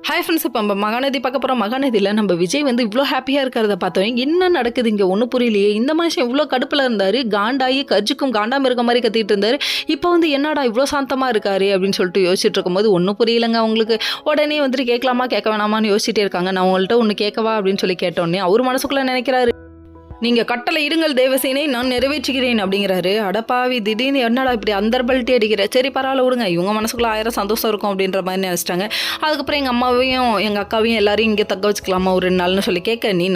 Hi friends, இப்போ நம்ம மகாநதி பார்க்க போகிறோம். மகாநதியில் நம்ம விஜய் வந்து இவ்வளோ ஹாப்பியாக இருக்கிறத பார்த்தோம். என்ன நடக்குது இங்கே ஒன்றும் புரியலையே. இந்த மனுஷன் இவ்வளோ கடுப்பில் இருந்தார், காண்டாகி கர்ஜுக்கும் காண்டாமல் இருக்க மாதிரி கத்திட்டு இருந்தார். இப்போ வந்து என்னடா இவ்வளோ சாந்தமாக இருக்காரு அப்படின்னு சொல்லிட்டு யோசிச்சுட்டு இருக்கும்போது ஒன்றும் புரியலைங்க அவங்களுக்கு. உடனே வந்துட்டு கேட்கலாமா கேட்க வேணாமான்னு யோசிச்சுட்டே இருக்காங்க. நான் உங்கள்கிட்ட ஒன்று கேட்கவா அப்படின்னு சொல்லி கேட்டோன்னே அவர் மனசுக்குள்ளே நினைக்கிறாரு, நீங்கள் கட்டளை இடுங்கள் தேவசேனை, நான் நிறைவேற்றுகிறேன் அப்படிங்கிறாரு. அடப்பாவி, திடீர்னு என்னடா இப்படி அந்தர்பல்ட்டி அடிக்கிற. சரி பரவாயில்ல விடுங்க, இவங்க மனசுக்குள்ள 1000 சந்தோஷம் இருக்கும் அப்படின்ற மாதிரி நினச்சிட்டாங்க. அதுக்கப்புறம் எங்கள் அம்மாவையும் எங்கள் அக்காவையும் எல்லாரையும் இங்கே தங்க வச்சுக்கலாமா ஒரு 2 நாள்னு சொல்லி கேட்க, நீ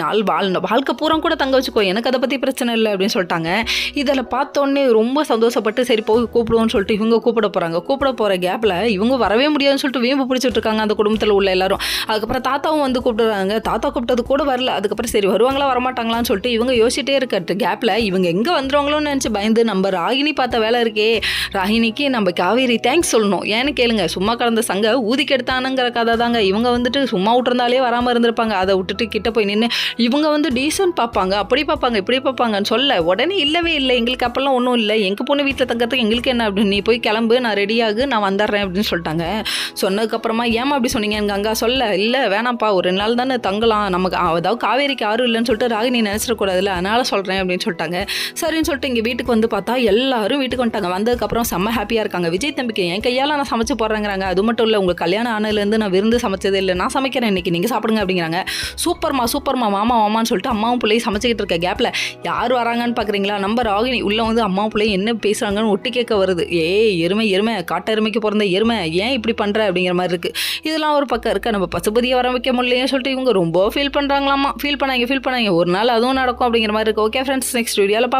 வாழ்க்கை பூரா கூட தங்க வச்சுக்கோ, எனக்கு அதை பற்றி பிரச்சனை இல்லை அப்படின்னு சொல்லிட்டாங்க. இதில் பார்த்தோன்னே ரொம்ப சந்தோஷப்பட்டு சரி போய் கூப்பிடுவோன்னு சொல்லிட்டு இவங்க கூப்பிட போகிறாங்க. கூப்பிட போகிற கேப்பில் இவங்க வரவே முடியாதுன்னு சொல்லிட்டு வீம்பு பிடிச்சிட்டு இருக்காங்க அந்த குடும்பத்தில் உள்ள எல்லாரும். அதுக்கப்புறம் தாத்தாவும் வந்து கூப்பிடுறாங்க. தாத்தா கூப்பிட்டது கூட வரல. அதுக்கப்புறம் சரி வருவாங்களா வரமாட்டாங்களான்னு சொல்லிட்டு இவங்க யோசிச்சிட்டே இருக்கிற கேப்பில் இவங்க எங்கே வந்துடுவாங்களோன்னு நினச்சி பயந்து நம்ம ராகினி பார்த்த வேலை இருக்கே, ராகினிக்கு நம்ம காவேரி தேங்க்ஸ் சொல்லணும். ஏன்னு கேளுங்க, சும்மா கடந்த சங்க ஊதிக்கு எடுத்தானுங்கிற கதை தாங்க. இவங்க வந்துட்டு சும்மா விட்டுருந்தாலே வராமல் இருந்திருப்பாங்க. அதை விட்டுட்டு கிட்ட போய் நின்று இவங்க வந்து டீசன்ட் பார்ப்பாங்க, அப்படி பார்ப்பாங்க இப்படி பார்ப்பாங்கன்னு சொல்ல உடனே இல்லவே இல்லை, எங்களுக்கு அப்பெல்லாம் ஒன்றும் இல்லை, எங்கள் பொண்ணு வீட்டில் தங்கிறதுக்கு எங்களுக்கு என்ன அப்படின்னு, நீ போய் கிளம்பு, நான் ரெடியாகு, நான் வந்துடுறேன் அப்படின்னு சொல்லிட்டாங்க. சொன்னதுக்கப்புறமா ஏமா அப்படி சொன்னீங்க எங்கள் அங்கா சொல்ல, இல்லை வேணாம்ப்பா ஒரு 2 நாள் தானே தங்கலாம், நமக்கு அதாவது காவேரிக்கு யாரும் இல்லைன்னு சொல்லிட்டு ராகினி நினச்சிடக்கூடாதுல்ல, அதனால் சொல்கிறேன் அப்படின்னு சொல்லிட்டாங்க. சரின்னு சொல்லிட்டு இங்கே வீட்டுக்கு வந்து பார்த்தா எல்லாரும் வீட்டுக்கு வந்துட்டாங்க. வந்ததுக்கப்புறம் செம்ம ஹாப்பியாக இருக்காங்க. விஜய் தம்பிக்கு என் கையால் நான் சமைச்சு போடுறேங்கிறாங்க. அது மட்டும் இல்லை, உங்களுக்கு கல்யாணம் ஆனதுலேருந்து நான் விருந்து சமைச்சதே இல்லை, நான் சமைக்கிறேன் இன்னைக்கு, நீங்கள் சாப்பிடுங்க அப்படிங்கிறாங்க. சூப்பர்மா மாமான்னு சொல்லிட்டு அம்மாவும் பிள்ளையும் சமைச்சிக்கிட்டு இருக்க கேப்பில் யார் வராங்கன்னு பார்க்குறீங்களா, நம்ம ராகினி உள்ளே வந்து அம்மாவும் பிள்ளையும் என்ன பேசுகிறாங்கன்னு ஒட்டி கேட்க வருது. எருமை காட்டு எருமைக்கு பிறந்த எருமை, ஏன் இப்படி பண்ணுற அப்படிங்கிற மாதிரி இருக்குது. இதெல்லாம் ஒரு பக்கம் இருக்க, நம்ம பசுபதியை வர வைக்க முடியலையே சொல்லிட்டு இவங்க ரொம்ப ஃபீல் பண்ணுறாங்களாமா. ஃபீல் பண்ணாங்க ஒரு நாள் அதுவும் நடக்கும் அப்படிங்கிற மாதிரி இருக்குது. ஓகே ஃப்ரெண்ட்ஸ், நெக்ஸ்ட் வீடியோவில்